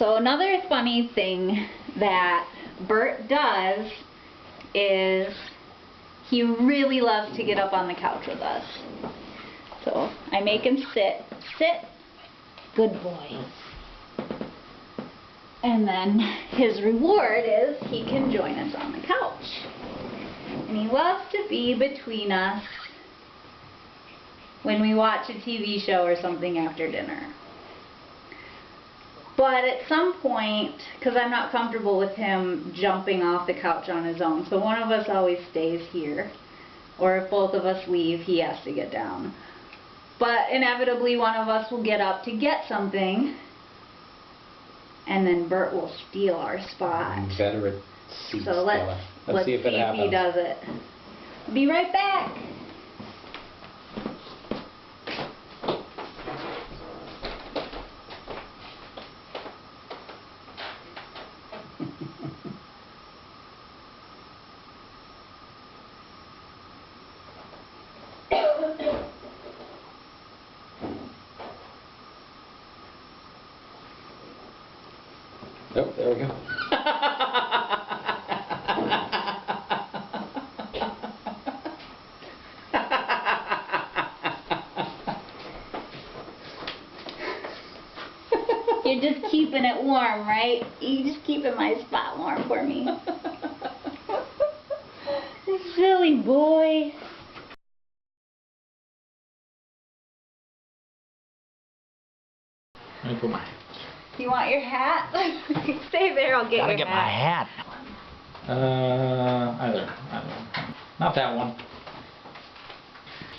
So another funny thing that Burt does is he really loves to get up on the couch with us. So I make him sit. Sit. Good boy. And then his reward is he can join us on the couch. And he loves to be between us when we watch a TV show or something after dinner. But at some point, because I'm not comfortable with him jumping off the couch on his own, so one of us always stays here. Or if both of us leave, he has to get down. But inevitably one of us will get up to get something, and then Burt will steal our spot. Veteran seat so let's see if he does it. Be right back. Nope, there we go. You're just keeping it warm, right? You're just keeping my spot warm for me. Silly boy. Let me put my... You want your hat? Stay there, I'll get your hat. Gotta get my hat. Either. I don't know. Not that one.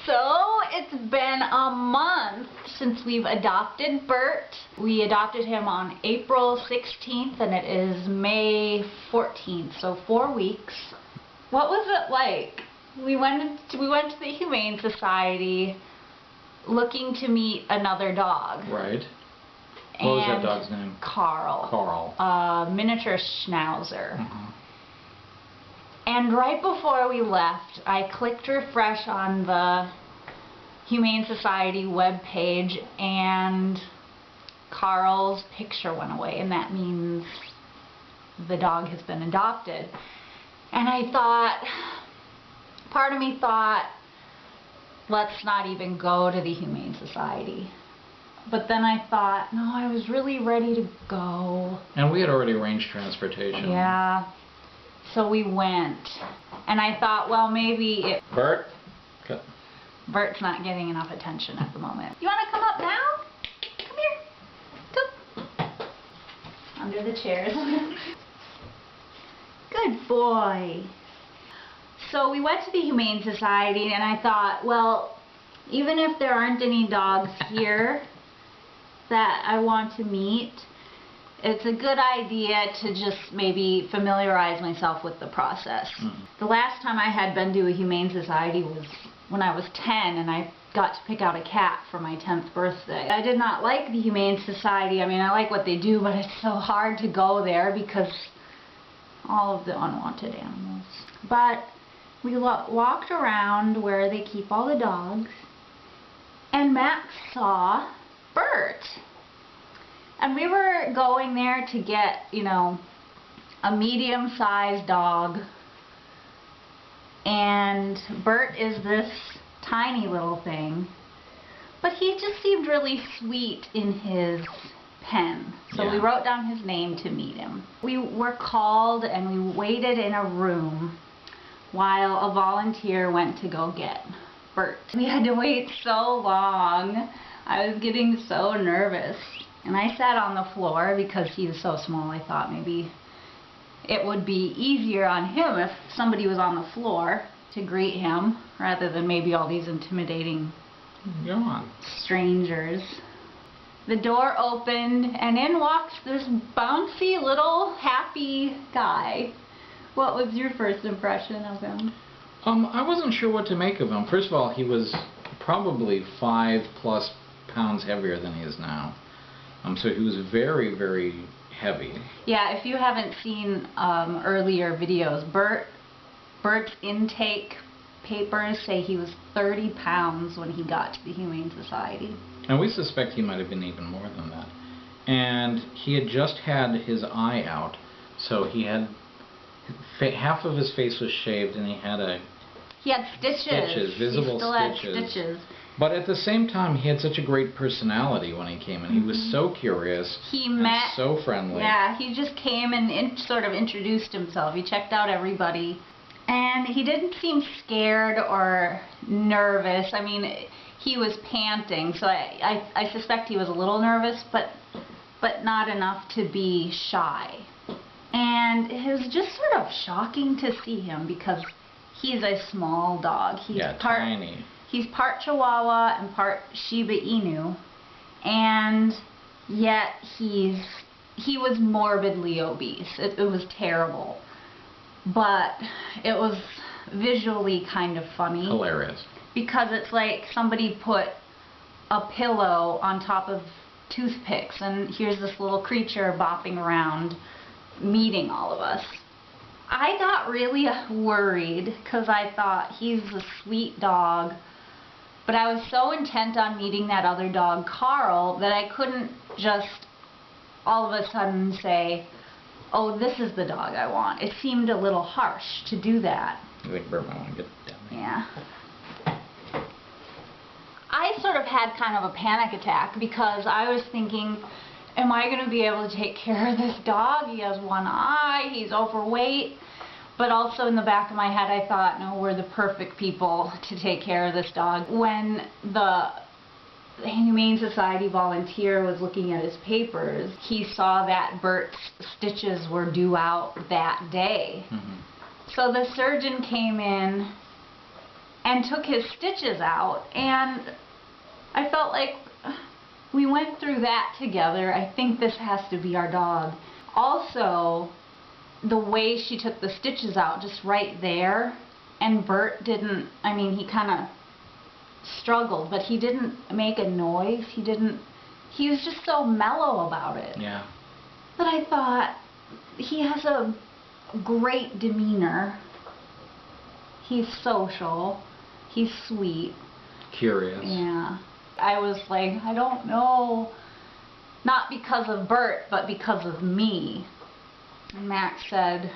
So, it's been a month since we've adopted Burt. We adopted him on April 16th and it is May 14th, so 4 weeks. What was it like? We went to the Humane Society looking to meet another dog. Right. What was that dog's name? Carl. Carl. Miniature Schnauzer. And right before we left, I clicked refresh on the Humane Society webpage and Carl's picture went away, and that means the dog has been adopted. And I thought, part of me thought, let's not even go to the Humane Society. But then I thought, no, I was really ready to go. And we had already arranged transportation. Yeah. So we went. And I thought, well, maybe Burt? Burt's not getting enough attention at the moment. You want to come up now? Come here. Come. Under the chairs. Good boy. So we went to the Humane Society and I thought, well, even if there aren't any dogs here that I want to meet, it's a good idea to just maybe familiarize myself with the process. The last time I had been to a Humane Society was when I was 10 and I got to pick out a cat for my 10th birthday. I did not like the Humane Society. I mean, I like what they do, but it's so hard to go there because all of the unwanted animals. But we walked around where they keep all the dogs, and Max saw Burt. And we were going there to get, you know, a medium-sized dog. And Burt is this tiny little thing. But he just seemed really sweet in his pen. So we wrote down his name to meet him. We were called and we waited in a room while a volunteer went to go get Burt. We had to wait so long. I was getting so nervous. And I sat on the floor because he was so small. I thought maybe it would be easier on him if somebody was on the floor to greet him rather than maybe all these intimidating strangers. The door opened and in walks this bouncy little happy guy. What was your first impression of him? I wasn't sure what to make of him. First of all, he was probably 5+ pounds heavier than he is now. So he was very, very heavy. Yeah, if you haven't seen earlier videos, Burt's intake papers say he was 30 pounds when he got to the Humane Society. And we suspect he might have been even more than that. and he had just had his eye out, so he had half of his face was shaved, and he had stitches. Visible he still stitches. Had stitches. But at the same time, he had such a great personality when he came in. He was so curious. So friendly. Yeah, he just came and sort of introduced himself. He checked out everybody. And he didn't seem scared or nervous. I mean, he was panting, so I suspect he was a little nervous, but not enough to be shy. And it was just sort of shocking to see him because he's a small dog. He's tiny. He's part Chihuahua and part Shiba-Inu, and yet he was morbidly obese. It was terrible, but it was visually kind of funny. Hilarious. Because it's like somebody put a pillow on top of toothpicks, and here's this little creature bopping around, meeting all of us. I got really worried because I thought he's a sweet dog. But I was so intent on meeting that other dog, Carl, that I couldn't just all of a sudden say, oh, this is the dog I want. It seemed a little harsh to do that. I think Burt might want to get down there. Yeah. I sort of had kind of a panic attack because I was thinking, am I going to be able to take care of this dog? He has one eye, he's overweight. But also in the back of my head I thought, no, we're the perfect people to take care of this dog. When the Humane Society volunteer was looking at his papers, he saw that Burt's stitches were due out that day. So the surgeon came in and took his stitches out, and I felt like we went through that together. I think this has to be our dog. Also, the way she took the stitches out, just right there, and Burt didn't, I mean, he kind of struggled, but he didn't make a noise. He was just so mellow about it. Yeah. But I thought, he has a great demeanor. He's social. He's sweet. Curious. Yeah. I was like, I don't know. Not because of Burt, but because of me. And Max said,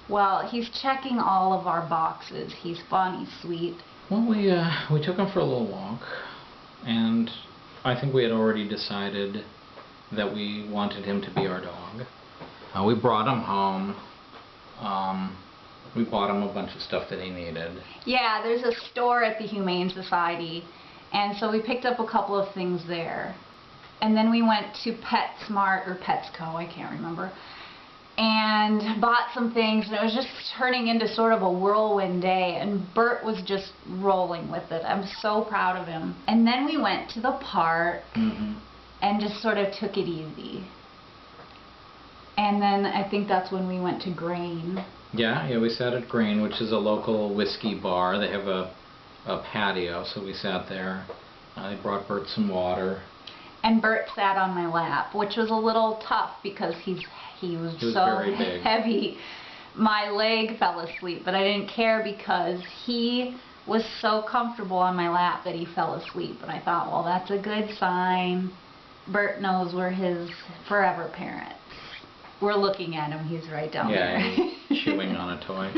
well, he's checking all of our boxes. He's fun, he's sweet. Well, we took him for a little walk, and I think we had already decided that we wanted him to be our dog. We brought him home. We bought him a bunch of stuff that he needed. Yeah, there's a store at the Humane Society, and so we picked up a couple of things there. And then we went to PetSmart or Petsco, I can't remember, and bought some things, and it was just turning into sort of a whirlwind day, and Burt was just rolling with it. I'm so proud of him. And then we went to the park and just sort of took it easy. And then I think that's when we went to Grain. Yeah, we sat at Grain, which is a local whiskey bar. They have a patio, so we sat there. They brought Burt some water. And Burt sat on my lap, which was a little tough because he was so heavy. My leg fell asleep, but I didn't care because he was so comfortable on my lap that he fell asleep. And I thought, well, that's a good sign. Burt knows we're his forever parents. We're looking at him. He's right down there. Yeah, he's chewing on a toy.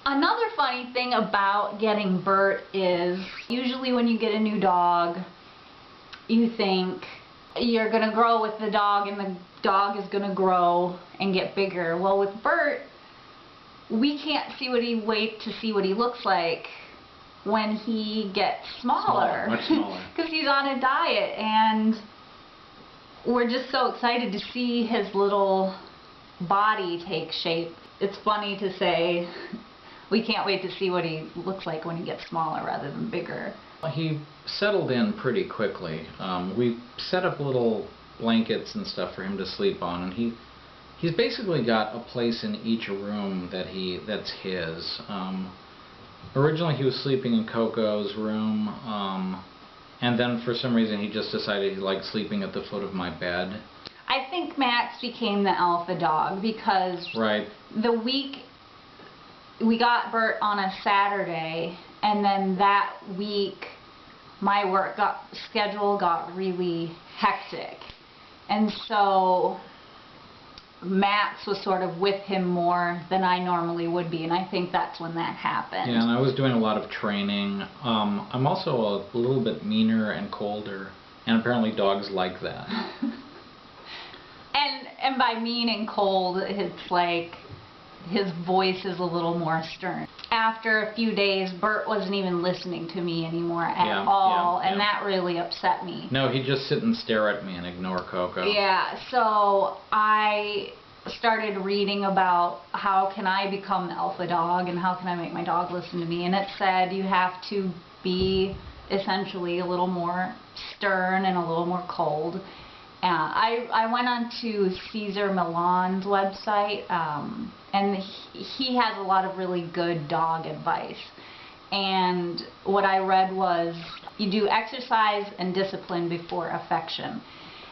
Another funny thing about getting Burt is usually when you get a new dog, you think you're going to grow with the dog and the dog is going to grow and get bigger. Well, with Burt, we can't wait to see what he looks like when he gets smaller. Much smaller. Because he's on a diet, and we're just so excited to see his little body take shape. It's funny to say we can't wait to see what he looks like when he gets smaller rather than bigger. He settled in pretty quickly. We set up little blankets and stuff for him to sleep on, and he's basically got a place in each room that's his. Originally he was sleeping in Coco's room, and then for some reason he just decided he liked sleeping at the foot of my bed. I think Max became the alpha dog because the week we got Burt on a Saturday, and then that week my work schedule got really hectic, And so Max was sort of with him more than I normally would be, and I think that's when that happened. Yeah, and I was doing a lot of training. I'm also a little bit meaner and colder, and apparently dogs like that. And by mean and cold, it's like his voice is a little more stern. After a few days, Burt wasn't even listening to me anymore at all, and that really upset me. No, he'd just sit and stare at me and ignore Coco. Yeah, so I started reading about how can I become the alpha dog and how can I make my dog listen to me, and it said you have to be essentially a little more stern and a little more cold. I went on to Cesar Millan's website, and he has a lot of really good dog advice. And what I read was, you do exercise and discipline before affection.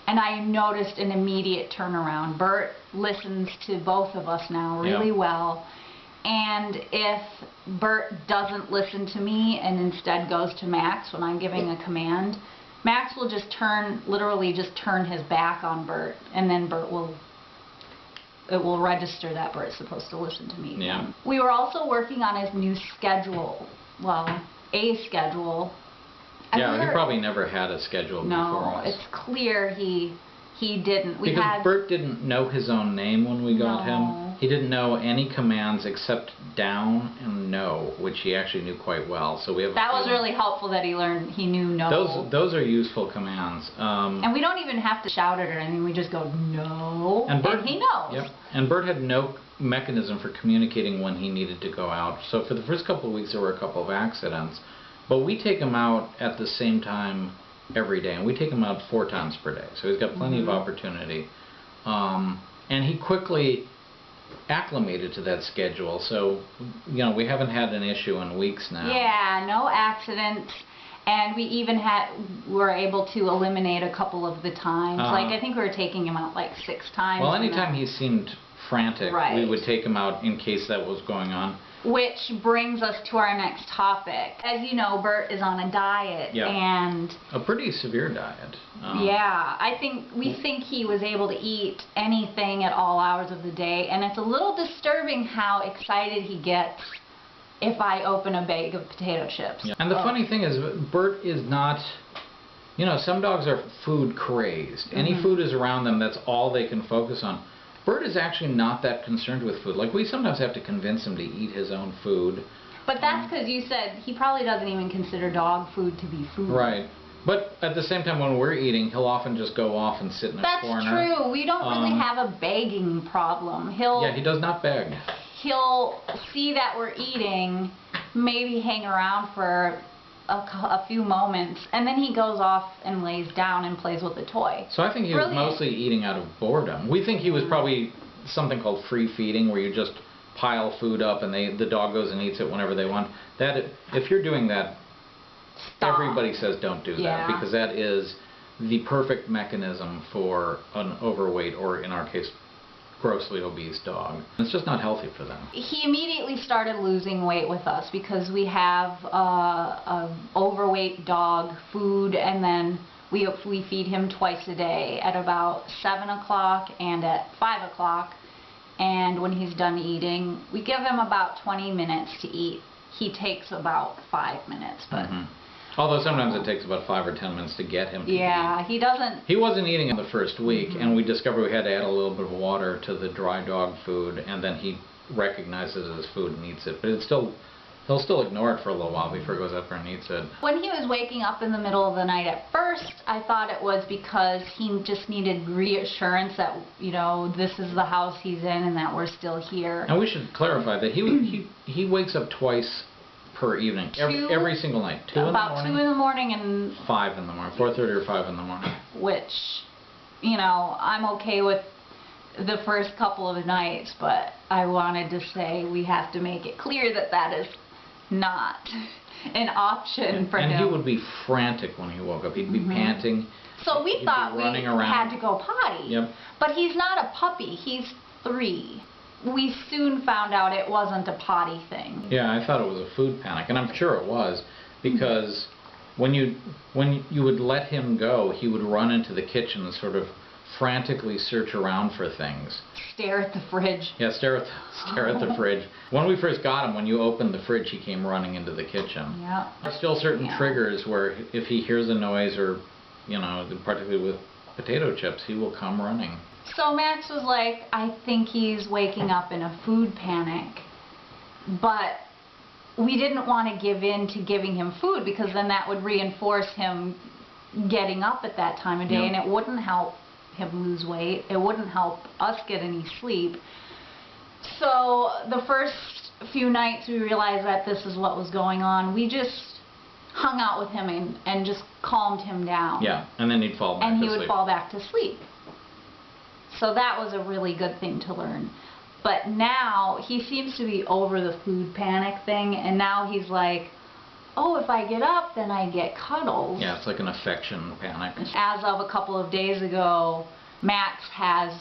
And I noticed an immediate turnaround. Burt listens to both of us now really well. And if Burt doesn't listen to me and instead goes to Max when I'm giving a command, Max will just literally turn his back on Burt, and then it will register that Burt's supposed to listen to me. Yeah. We were also working on his new schedule. Well, a schedule. Yeah, he probably never had a schedule before us. No, it's clear he didn't. Because Burt didn't know his own name when we got him. He didn't know any commands except down and no, which he actually knew quite well. So we have. That was really helpful that he knew no. Those are useful commands. And we don't even have to shout it or anything. We just go no, and he knows. Yep. And Burt had no mechanism for communicating when he needed to go out. So for the first couple of weeks, there were a couple of accidents. But we take him out at the same time every day, and we take him out 4 times per day. So he's got plenty of opportunity. And he quickly acclimated to that schedule. So, we haven't had an issue in weeks now. Yeah, no accidents. And we even were able to eliminate a couple of the times. Like, I think we were taking him out like 6 times. Well, anytime he seemed frantic, we would take him out in case that was going on. Which brings us to our next topic. As you know, Burt is on a diet, and a pretty severe diet. we think he was able to eat anything at all hours of the day, and it's a little disturbing how excited he gets if I open a bag of potato chips. Yeah. And the funny thing is, Burt is not. Some dogs are food crazed. Any food is around them, that's all they can focus on. Burt is actually not that concerned with food. Like, we sometimes have to convince him to eat his own food. But that's because you said he probably doesn't even consider dog food to be food. Right. But at the same time, when we're eating, he'll often just go off and sit in a corner. That's true. We don't really have a begging problem. Yeah, he does not beg. He'll see that we're eating, maybe hang around for a few moments, and then he goes off and lays down and plays with a toy. So I think he was mostly eating out of boredom. We think he was probably something called free feeding, where you just pile food up and the dog goes and eats it whenever they want. If you're doing that, everybody says don't do that, because that is the perfect mechanism for an overweight, or in our case, grossly obese dog. It's just not healthy for them. He immediately started losing weight with us because we have a overweight dog food, and then we feed him twice a day at about 7 o'clock and at 5 o'clock. And when he's done eating, we give him about 20 minutes to eat. He takes about 5 minutes, but. Although sometimes it takes about 5 or 10 minutes to get him to eat. He doesn't. He wasn't eating in the first week, and we discovered we had to add a little bit of water to the dry dog food, and then he recognizes it as food and eats it. But he'll still ignore it for a little while before he goes up there and eats it. When he was waking up in the middle of the night at first, I thought it was because he just needed reassurance that, this is the house he's in and that we're still here. And we should clarify that he wakes up twice per evening, every single night. 2 in the morning. About 2 in the morning and 5 in the morning, 4:30 or 5 in the morning. Which, I'm okay with the first couple of nights, but I wanted to say we have to make it clear that that is not an option for him. And he would be frantic when he woke up. He'd be panting. So we thought we had to go potty. Yep. But he's not a puppy. He's 3. We soon found out it wasn't a potty thing. Yeah, I thought it was a food panic, and I'm sure it was, because when you would let him go, he would run into the kitchen and sort of frantically search around for things. Stare at the fridge. Yeah, stare at the fridge. When we first got him, when you opened the fridge, he came running into the kitchen. Yeah. There's still certain triggers where if he hears a noise or, particularly with potato chips, he will come running. So Max was like, I think he's waking up in a food panic. But we didn't want to give in to giving him food because then that would reinforce him getting up at that time of day, and it wouldn't help him lose weight. It wouldn't help us get any sleep. So the first few nights we realized that this is what was going on. We just hung out with him and just calmed him down. Yeah, and then he'd fall back to sleep. And he would fall back to sleep. So that was a really good thing to learn. But now he seems to be over the food panic thing, and now he's like, oh, if I get up, then I get cuddles. Yeah, it's like an affection panic. As of a couple of days ago, Max has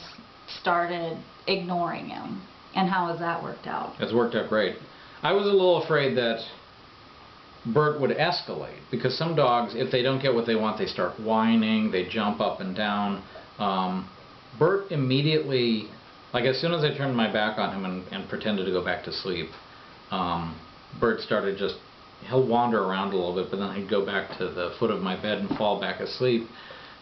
started ignoring him. And how has that worked out? It's worked out great. I was a little afraid that Burt would escalate, because some dogs, if they don't get what they want, they start whining, they jump up and down. Burt immediately, like as soon as I turned my back on him and pretended to go back to sleep, Burt started he'll wander around a little bit, but then he'd go back to the foot of my bed and fall back asleep.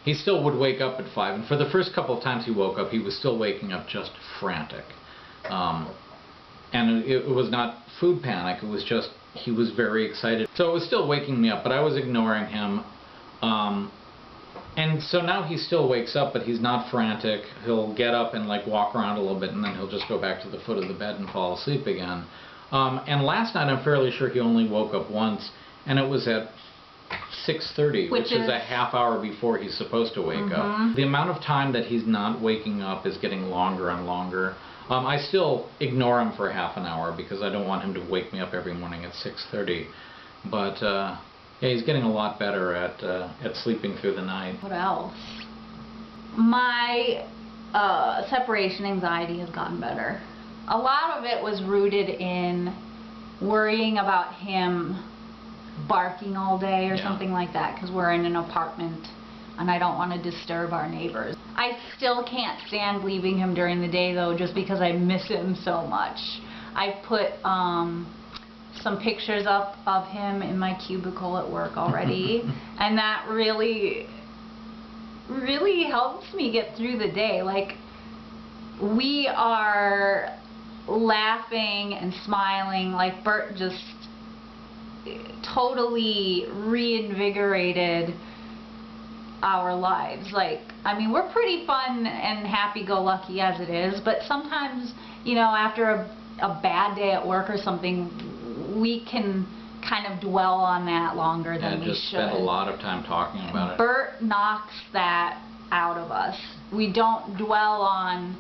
He still would wake up at 5, and for the first couple of times he woke up, he was still waking up just frantic. And it was not food panic, it was just, he was very excited. So it was still waking me up, but I was ignoring him. And so now he still wakes up, but he's not frantic. He'll get up and walk around a little bit, and then he'll just go back to the foot of the bed and fall asleep again. And last night I'm fairly sure he only woke up once, and it was at 6:30, which is a half hour before he's supposed to wake up. The amount of time that he's not waking up is getting longer and longer. I still ignore him for half an hour because I don't want him to wake me up every morning at 6:30. But yeah, he's getting a lot better at sleeping through the night. What else? My separation anxiety has gotten better. A lot of it was rooted in worrying about him barking all day or something like that, because we're in an apartment and I don't want to disturb our neighbors. I still can't stand leaving him during the day though, just because I miss him so much. I put some pictures up of him in my cubicle at work already, and that really helps me get through the day. We are laughing and smiling, Burt just totally reinvigorated our lives. I mean, we're pretty fun and happy-go-lucky as it is, but sometimes, after a bad day at work or something, we can kind of dwell on that longer than we should. Just spend a lot of time talking about it. Burt knocks that out of us. We don't dwell on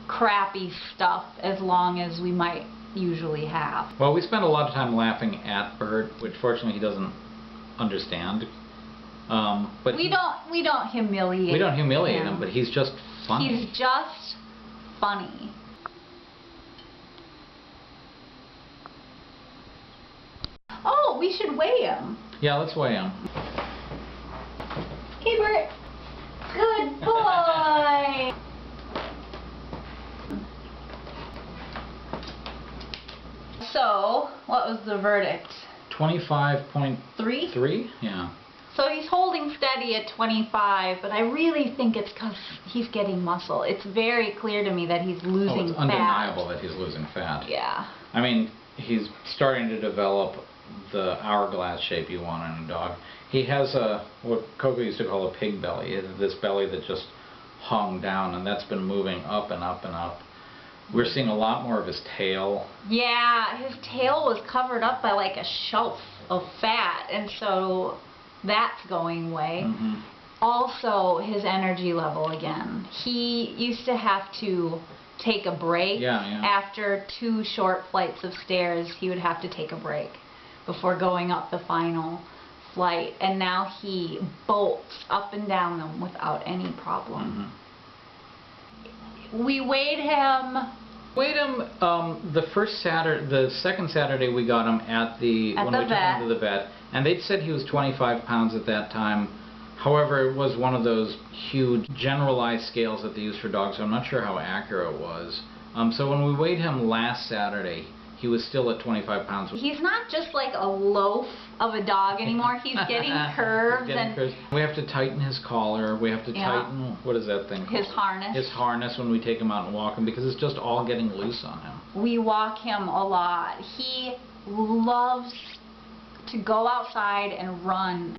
crappy stuff as long as we might usually have. Well, we spend a lot of time laughing at Burt, which fortunately he doesn't understand. But we don't humiliate. We don't humiliate him, but he's just funny. He's just funny. Oh, we should weigh him. Yeah, let's weigh him. Hey, Burt. Good boy. So, what was the verdict? 25.3? Yeah. So he's holding steady at 25, but I really think it's because he's getting muscle. It's very clear to me that he's losing it's fat. Undeniable that he's losing fat. Yeah. I mean, he's starting to develop the hourglass shape you want in a dog. He has what Coco used to call a pig belly. He has this belly that just hung down, and that's been moving up and up and up. We're seeing a lot more of his tail. Yeah, his tail was covered up by a shelf of fat, and so that's going away. Also, his energy level again. He used to have to take a break. After 2 short flights of stairs, he would have to take a break before going up the final flight, and now he bolts up and down them without any problem. We weighed him. The second Saturday we got him when we took him to the vet, and they'd said he was 25 pounds at that time. However, it was one of those huge generalized scales that they use for dogs, so I'm not sure how accurate it was. So when we weighed him last Saturday, he was still at 25 pounds. He's not just like a loaf of a dog anymore. He's getting curves. Curves. We have to tighten his collar. We have to tighten, what is that thing called? His harness. His harness when we take him out and walk him, because it's just all getting loose on him. We walk him a lot. He loves to go outside and run.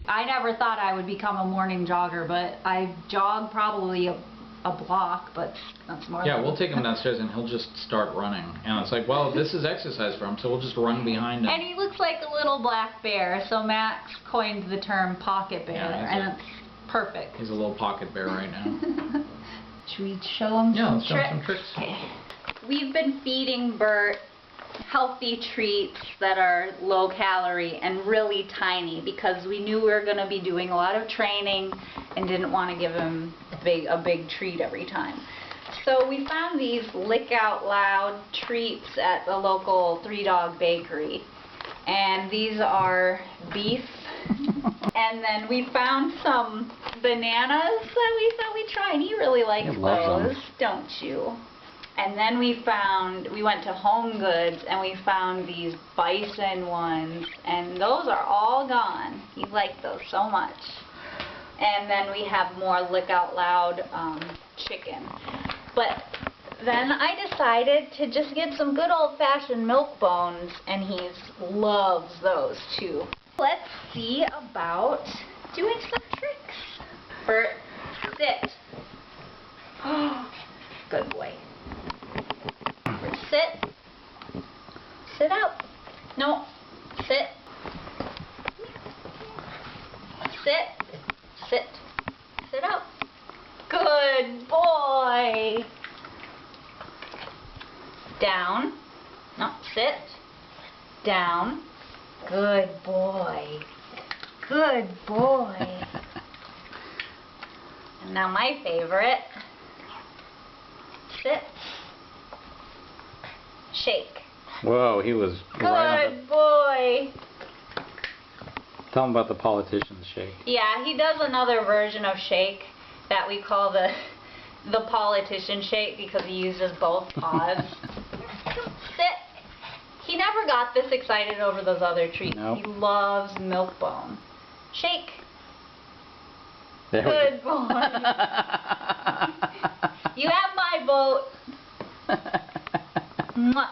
I never thought I would become a morning jogger, but I jog probably a block, but that's more. Yeah, we'll take him downstairs and he'll just start running. And it's like, well, this is exercise for him, so we'll just run behind him. And he looks like a little black bear, so Max coined the term pocket bear, and it's perfect. He's a little pocket bear right now. Should we show him some tricks? Yeah, let's show him some tricks. Okay. We've been feeding Burt healthy treats that are low calorie and really tiny because we knew we were going to be doing a lot of training and didn't want to give him a big treat every time. So we found these Lick Out Loud treats at the local 3-Dog bakery, and these are beef. And then we found some bananas that we thought we'd try, and he really likes those, don't you? And then we went to Home Goods and we found these bison ones, and those are all gone. He liked those so much. And then we have more Lick Out Loud chicken. But then I decided to just get some good old-fashioned milk bones, and he loves those too. Let's see about doing some tricks. Burt, sit. Good boy. Sit. Sit out. No. Sit. Sit. Sit. Sit out. Good boy. Down. No. Sit. Down. Good boy. Good boy. And now my favorite. Sit. Shake. Whoa, he was Good boy. Tell him about the politician's shake. Yeah, he does another version of shake that we call the politician shake because he uses both paws. Sit. He never got this excited over those other treats. Nope. He loves milk bone. Shake. Good boy. You have my vote. Mwah.